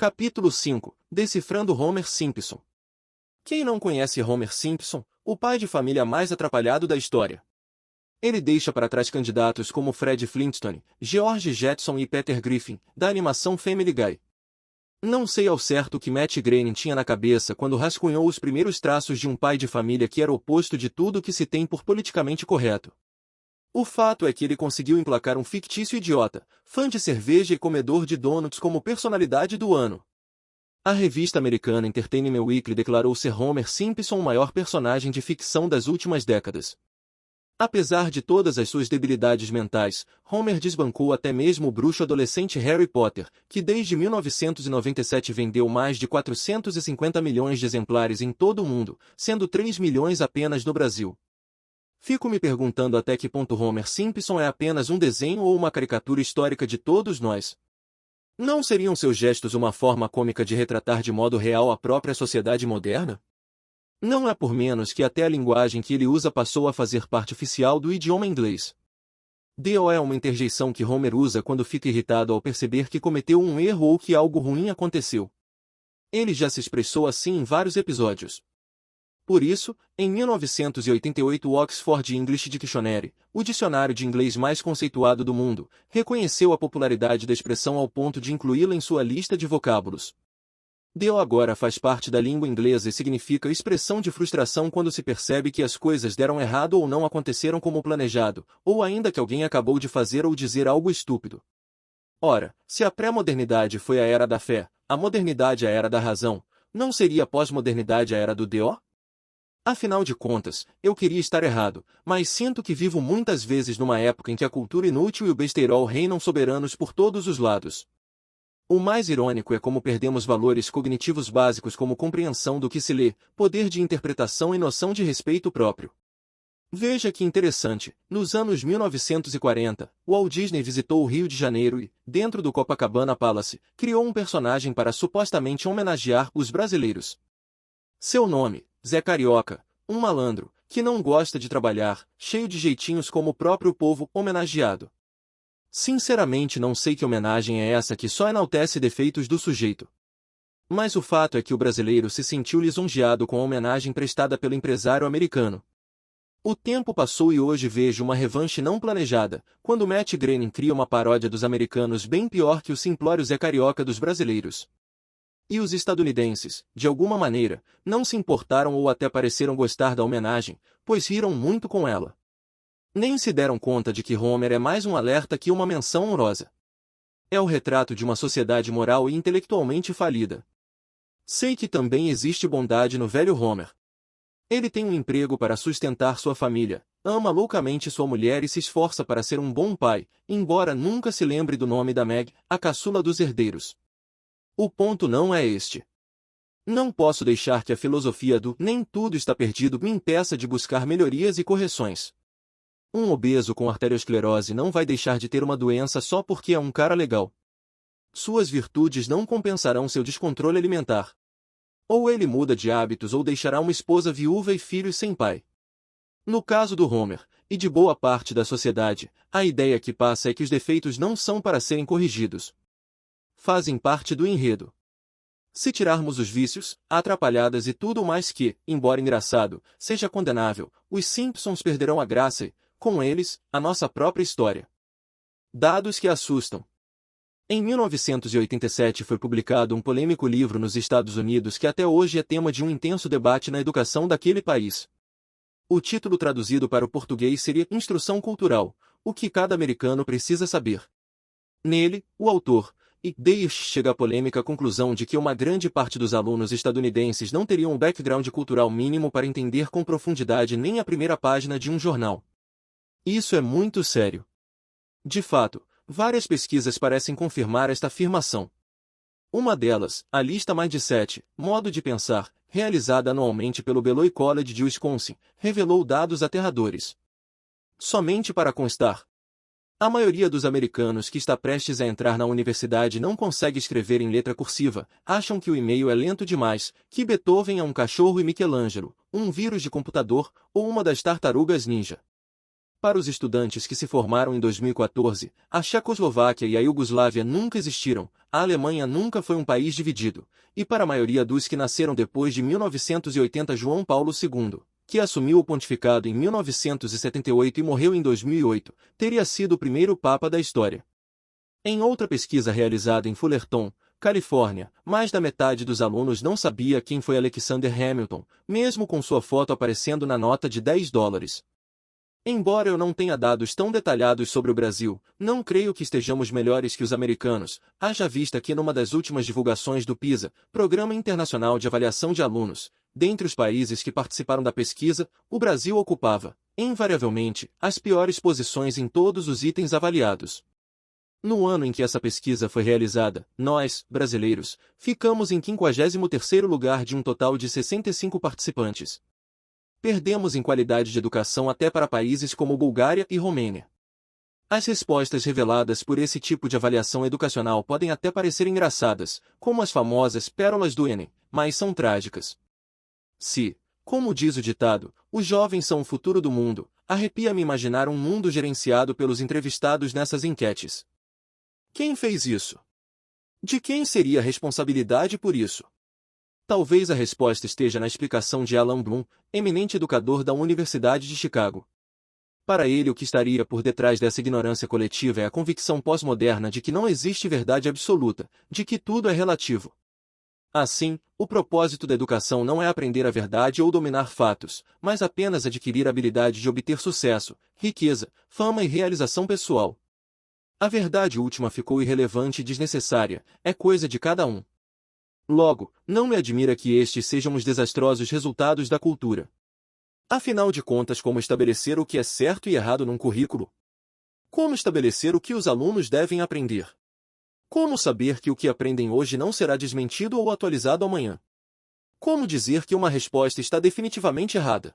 Capítulo 5. Decifrando Homer Simpson. Quem não conhece Homer Simpson, o pai de família mais atrapalhado da história? Ele deixa para trás candidatos como Fred Flintstone, George Jetson e Peter Griffin, da animação Family Guy. Não sei ao certo o que Matt Groening tinha na cabeça quando rascunhou os primeiros traços de um pai de família que era o oposto de tudo que se tem por politicamente correto. O fato é que ele conseguiu emplacar um fictício idiota, fã de cerveja e comedor de donuts como personalidade do ano. A revista americana Entertainment Weekly declarou ser Homer Simpson o maior personagem de ficção das últimas décadas. Apesar de todas as suas debilidades mentais, Homer desbancou até mesmo o bruxo adolescente Harry Potter, que desde 1997 vendeu mais de 450 milhões de exemplares em todo o mundo, sendo 3 milhões apenas no Brasil. Fico me perguntando até que ponto Homer Simpson é apenas um desenho ou uma caricatura histórica de todos nós. Não seriam seus gestos uma forma cômica de retratar de modo real a própria sociedade moderna? Não é por menos que até a linguagem que ele usa passou a fazer parte oficial do idioma inglês. D.O. é uma interjeição que Homer usa quando fica irritado ao perceber que cometeu um erro ou que algo ruim aconteceu. Ele já se expressou assim em vários episódios. Por isso, em 1988 o Oxford English Dictionary, o dicionário de inglês mais conceituado do mundo, reconheceu a popularidade da expressão ao ponto de incluí-la em sua lista de vocábulos. D.O. agora faz parte da língua inglesa e significa expressão de frustração quando se percebe que as coisas deram errado ou não aconteceram como planejado, ou ainda que alguém acabou de fazer ou dizer algo estúpido. Ora, se a pré-modernidade foi a era da fé, a modernidade a era da razão, não seria a pós-modernidade a era do D.O.? Afinal de contas, eu queria estar errado, mas sinto que vivo muitas vezes numa época em que a cultura inútil e o besteirol reinam soberanos por todos os lados. O mais irônico é como perdemos valores cognitivos básicos como compreensão do que se lê, poder de interpretação e noção de respeito próprio. Veja que interessante, nos anos 1940, Walt Disney visitou o Rio de Janeiro e, dentro do Copacabana Palace, criou um personagem para supostamente homenagear os brasileiros. Seu nome, Zé Carioca, um malandro, que não gosta de trabalhar, cheio de jeitinhos como o próprio povo homenageado. Sinceramente não sei que homenagem é essa que só enaltece defeitos do sujeito. Mas o fato é que o brasileiro se sentiu lisonjeado com a homenagem prestada pelo empresário americano. O tempo passou e hoje vejo uma revanche não planejada, quando Matt Groening cria uma paródia dos americanos bem pior que o simplório Zé Carioca dos brasileiros. E os estadunidenses, de alguma maneira, não se importaram ou até pareceram gostar da homenagem, pois riram muito com ela. Nem se deram conta de que Homer é mais um alerta que uma menção honrosa. É o retrato de uma sociedade moral e intelectualmente falida. Sei que também existe bondade no velho Homer. Ele tem um emprego para sustentar sua família, ama loucamente sua mulher e se esforça para ser um bom pai, embora nunca se lembre do nome da Meg, a caçula dos herdeiros. O ponto não é este. Não posso deixar que a filosofia do "nem tudo está perdido" me impeça de buscar melhorias e correções. Um obeso com arteriosclerose não vai deixar de ter uma doença só porque é um cara legal. Suas virtudes não compensarão seu descontrole alimentar. Ou ele muda de hábitos ou deixará uma esposa viúva e filhos sem pai. No caso do Homer, e de boa parte da sociedade, a ideia que passa é que os defeitos não são para serem corrigidos. Fazem parte do enredo. Se tirarmos os vícios, atrapalhadas e tudo mais que, embora engraçado, seja condenável, os Simpsons perderão a graça e, com eles, a nossa própria história. Dados que assustam. Em 1987 foi publicado um polêmico livro nos Estados Unidos que até hoje é tema de um intenso debate na educação daquele país. O título traduzido para o português seria Instrução Cultural, o que cada americano precisa saber. Nele, o autor, Deish chega à polêmica conclusão de que uma grande parte dos alunos estadunidenses não teriam um background cultural mínimo para entender com profundidade nem a primeira página de um jornal. Isso é muito sério. De fato, várias pesquisas parecem confirmar esta afirmação. Uma delas, a lista mais de 7, Modo de Pensar, realizada anualmente pelo Beloit College de Wisconsin, revelou dados aterradores. Somente para constar, a maioria dos americanos que está prestes a entrar na universidade não consegue escrever em letra cursiva, acham que o e-mail é lento demais, que Beethoven é um cachorro e Michelangelo, um vírus de computador, ou uma das tartarugas ninja. Para os estudantes que se formaram em 2014, a Checoslováquia e a Iugoslávia nunca existiram, a Alemanha nunca foi um país dividido, e para a maioria dos que nasceram depois de 1980, João Paulo II, que assumiu o pontificado em 1978 e morreu em 2008, teria sido o primeiro papa da história. Em outra pesquisa realizada em Fullerton, Califórnia, mais da metade dos alunos não sabia quem foi Alexander Hamilton, mesmo com sua foto aparecendo na nota de $10. Embora eu não tenha dados tão detalhados sobre o Brasil, não creio que estejamos melhores que os americanos, haja vista que numa das últimas divulgações do PISA, Programa Internacional de Avaliação de Alunos, dentre os países que participaram da pesquisa, o Brasil ocupava, invariavelmente, as piores posições em todos os itens avaliados. No ano em que essa pesquisa foi realizada, nós, brasileiros, ficamos em 53º lugar de um total de 65 participantes. Perdemos em qualidade de educação até para países como Bulgária e Romênia. As respostas reveladas por esse tipo de avaliação educacional podem até parecer engraçadas, como as famosas pérolas do Enem, mas são trágicas. Se, como diz o ditado, os jovens são o futuro do mundo, arrepia-me imaginar um mundo gerenciado pelos entrevistados nessas enquetes. Quem fez isso? De quem seria a responsabilidade por isso? Talvez a resposta esteja na explicação de Alan Bloom, eminente educador da Universidade de Chicago. Para ele, o que estaria por detrás dessa ignorância coletiva é a convicção pós-moderna de que não existe verdade absoluta, de que tudo é relativo. Assim, o propósito da educação não é aprender a verdade ou dominar fatos, mas apenas adquirir a habilidade de obter sucesso, riqueza, fama e realização pessoal. A verdade última ficou irrelevante e desnecessária, é coisa de cada um. Logo, não me admira que estes sejam os desastrosos resultados da cultura. Afinal de contas, como estabelecer o que é certo e errado num currículo? Como estabelecer o que os alunos devem aprender? Como saber que o que aprendem hoje não será desmentido ou atualizado amanhã? Como dizer que uma resposta está definitivamente errada?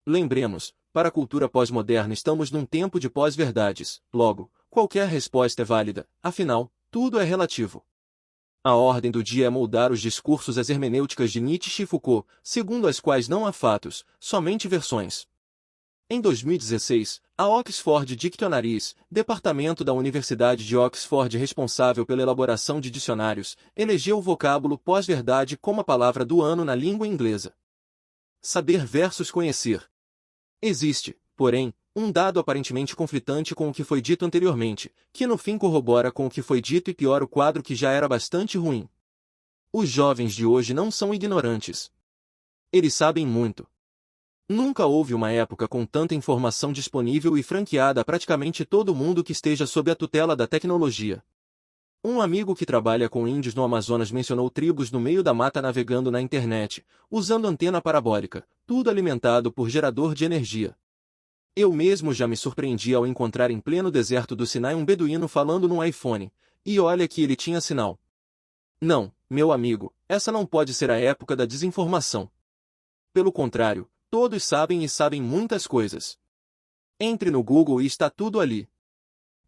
Lembremos, para a cultura pós-moderna estamos num tempo de pós-verdades, logo, qualquer resposta é válida, afinal, tudo é relativo. A ordem do dia é moldar os discursos às hermenêuticas de Nietzsche e Foucault, segundo as quais não há fatos, somente versões. Em 2016, a Oxford Dictionaries, departamento da Universidade de Oxford responsável pela elaboração de dicionários, elegeu o vocábulo pós-verdade como a palavra do ano na língua inglesa. Saber versus conhecer. Existe, porém, um dado aparentemente conflitante com o que foi dito anteriormente, que no fim corrobora com o que foi dito e piora o quadro que já era bastante ruim. Os jovens de hoje não são ignorantes. Eles sabem muito. Nunca houve uma época com tanta informação disponível e franqueada a praticamente todo mundo que esteja sob a tutela da tecnologia. Um amigo que trabalha com índios no Amazonas mencionou tribos no meio da mata navegando na internet, usando antena parabólica, tudo alimentado por gerador de energia. Eu mesmo já me surpreendi ao encontrar em pleno deserto do Sinai um beduíno falando num iPhone, e olha que ele tinha sinal. Não, meu amigo, essa não pode ser a época da desinformação. Pelo contrário, todos sabem e sabem muitas coisas. Entre no Google e está tudo ali.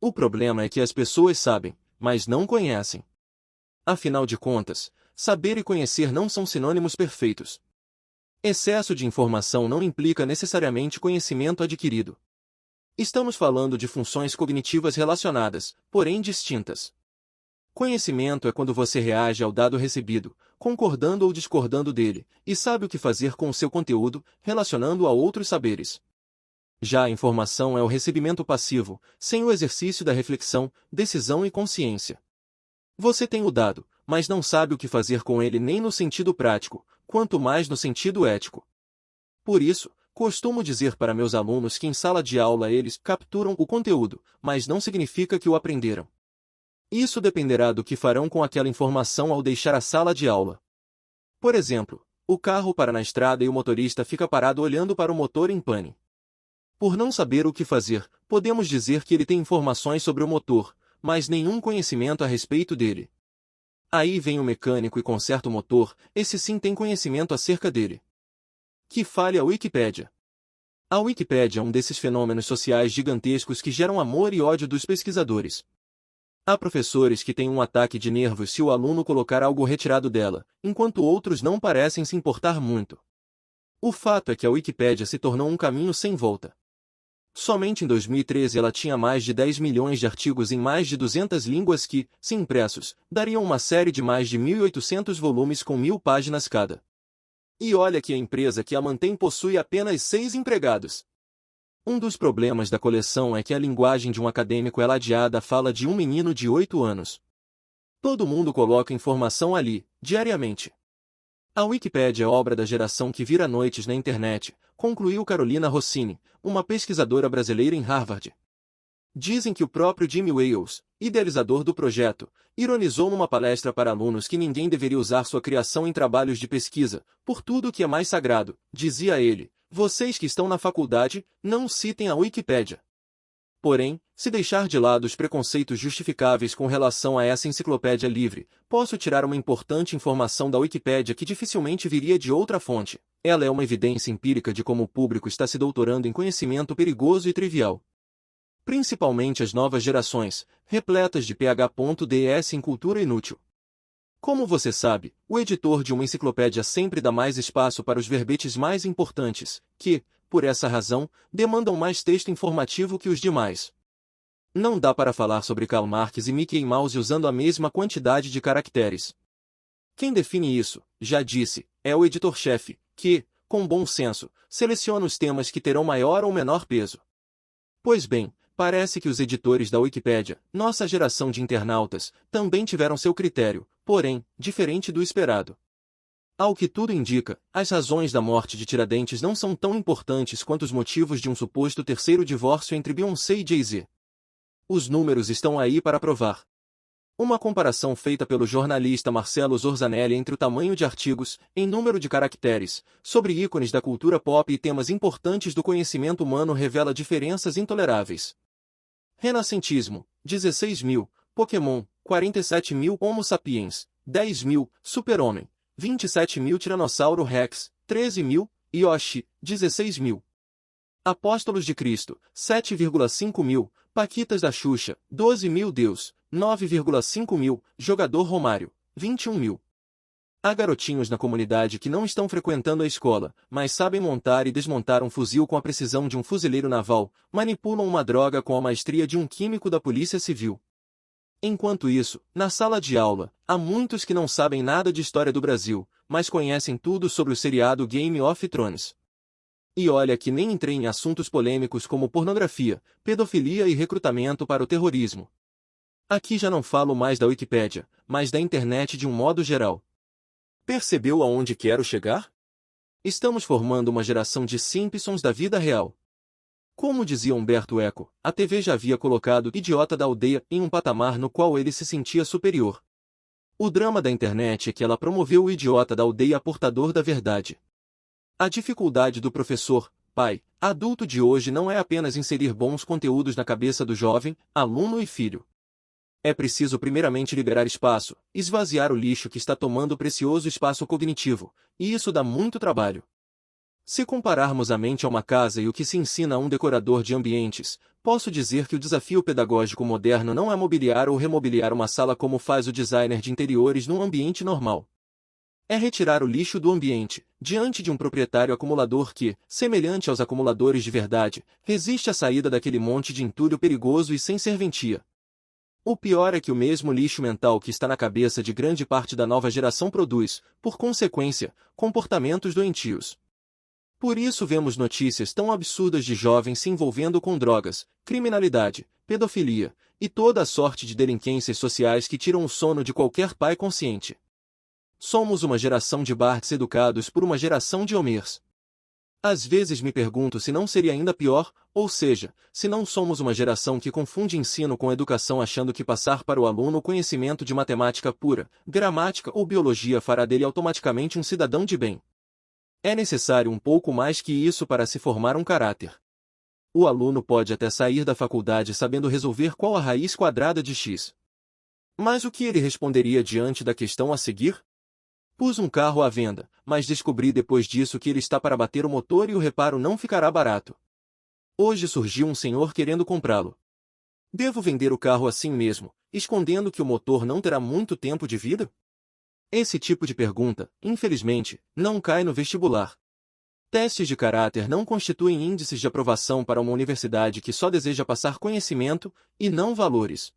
O problema é que as pessoas sabem, mas não conhecem. Afinal de contas, saber e conhecer não são sinônimos perfeitos. Excesso de informação não implica necessariamente conhecimento adquirido. Estamos falando de funções cognitivas relacionadas, porém distintas. Conhecimento é quando você reage ao dado recebido, concordando ou discordando dele, e sabe o que fazer com o seu conteúdo, relacionando-o a outros saberes. Já a informação é o recebimento passivo, sem o exercício da reflexão, decisão e consciência. Você tem o dado, mas não sabe o que fazer com ele nem no sentido prático, quanto mais no sentido ético. Por isso, costumo dizer para meus alunos que em sala de aula eles capturam o conteúdo, mas não significa que o aprenderam. Isso dependerá do que farão com aquela informação ao deixar a sala de aula. Por exemplo, o carro para na estrada e o motorista fica parado olhando para o motor em pane. Por não saber o que fazer, podemos dizer que ele tem informações sobre o motor, mas nenhum conhecimento a respeito dele. Aí vem o mecânico e conserta o motor, esse sim tem conhecimento acerca dele. Que fale a Wikipédia. A Wikipédia é um desses fenômenos sociais gigantescos que geram amor e ódio dos pesquisadores. Há professores que têm um ataque de nervos se o aluno colocar algo retirado dela, enquanto outros não parecem se importar muito. O fato é que a Wikipédia se tornou um caminho sem volta. Somente em 2013 ela tinha mais de 10 milhões de artigos em mais de 200 línguas que, se impressos, dariam uma série de mais de 1.800 volumes com 1.000 páginas cada. E olha que a empresa que a mantém possui apenas 6 empregados. Um dos problemas da coleção é que a linguagem de um acadêmico é ladeada à fala de um menino de 8 anos. Todo mundo coloca informação ali, diariamente. A Wikipédia é obra da geração que vira noites na internet, concluiu Carolina Rossini, uma pesquisadora brasileira em Harvard. Dizem que o próprio Jimmy Wales, idealizador do projeto, ironizou numa palestra para alunos que ninguém deveria usar sua criação em trabalhos de pesquisa, por tudo que é mais sagrado, dizia ele, vocês que estão na faculdade, não citem a Wikipédia. Porém, se deixar de lado os preconceitos justificáveis com relação a essa enciclopédia livre, posso tirar uma importante informação da Wikipédia que dificilmente viria de outra fonte. Ela é uma evidência empírica de como o público está se doutorando em conhecimento perigoso e trivial. Principalmente as novas gerações, repletas de PhDs em cultura inútil. Como você sabe, o editor de uma enciclopédia sempre dá mais espaço para os verbetes mais importantes, que, por essa razão, demandam mais texto informativo que os demais. Não dá para falar sobre Karl Marx e Mickey Mouse usando a mesma quantidade de caracteres. Quem define isso, já disse, é o editor-chefe, que, com bom senso, seleciona os temas que terão maior ou menor peso. Pois bem, parece que os editores da Wikipédia, nossa geração de internautas, também tiveram seu critério, porém, diferente do esperado. Ao que tudo indica, as razões da morte de Tiradentes não são tão importantes quanto os motivos de um suposto terceiro divórcio entre Beyoncé e Jay-Z. Os números estão aí para provar. Uma comparação feita pelo jornalista Marcelo Zorzanelli entre o tamanho de artigos, em número de caracteres, sobre ícones da cultura pop e temas importantes do conhecimento humano revela diferenças intoleráveis. Renascentismo, 16.000, Pokémon, 47.000, Homo sapiens, 10.000, Super-Homem, 27.000, Tiranossauro Rex, 13.000, Yoshi, 16.000. Apóstolos de Cristo, 7,5 mil, Paquitas da Xuxa, 12.000, Deus, 9,5 mil, Jogador Romário, 21 mil. Há garotinhos na comunidade que não estão frequentando a escola, mas sabem montar e desmontar um fuzil com a precisão de um fuzileiro naval, manipulam uma droga com a maestria de um químico da Polícia Civil. Enquanto isso, na sala de aula, há muitos que não sabem nada de história do Brasil, mas conhecem tudo sobre o seriado Game of Thrones. E olha que nem entrei em assuntos polêmicos como pornografia, pedofilia e recrutamento para o terrorismo. Aqui já não falo mais da Wikipédia, mas da internet de um modo geral. Percebeu aonde quero chegar? Estamos formando uma geração de Simpsons da vida real. Como dizia Humberto Eco, a TV já havia colocado o idiota da aldeia em um patamar no qual ele se sentia superior. O drama da internet é que ela promoveu o idiota da aldeia a portador da verdade. A dificuldade do professor, pai, adulto de hoje não é apenas inserir bons conteúdos na cabeça do jovem, aluno e filho. É preciso primeiramente liberar espaço, esvaziar o lixo que está tomando precioso espaço cognitivo, e isso dá muito trabalho. Se compararmos a mente a uma casa e o que se ensina a um decorador de ambientes, posso dizer que o desafio pedagógico moderno não é mobiliar ou remobiliar uma sala como faz o designer de interiores num ambiente normal. É retirar o lixo do ambiente, diante de um proprietário acumulador que, semelhante aos acumuladores de verdade, resiste à saída daquele monte de entulho perigoso e sem serventia. O pior é que o mesmo lixo mental que está na cabeça de grande parte da nova geração produz, por consequência, comportamentos doentios. Por isso vemos notícias tão absurdas de jovens se envolvendo com drogas, criminalidade, pedofilia, e toda a sorte de delinquências sociais que tiram o sono de qualquer pai consciente. Somos uma geração de Barts educados por uma geração de Homers. Às vezes me pergunto se não seria ainda pior, ou seja, se não somos uma geração que confunde ensino com educação achando que passar para o aluno o conhecimento de matemática pura, gramática ou biologia fará dele automaticamente um cidadão de bem. É necessário um pouco mais que isso para se formar um caráter. O aluno pode até sair da faculdade sabendo resolver qual a raiz quadrada de x. Mas o que ele responderia diante da questão a seguir? Pus um carro à venda, mas descobri depois disso que ele está para bater o motor e o reparo não ficará barato. Hoje surgiu um senhor querendo comprá-lo. Devo vender o carro assim mesmo, escondendo que o motor não terá muito tempo de vida? Esse tipo de pergunta, infelizmente, não cai no vestibular. Testes de caráter não constituem índices de aprovação para uma universidade que só deseja passar conhecimento, e não valores.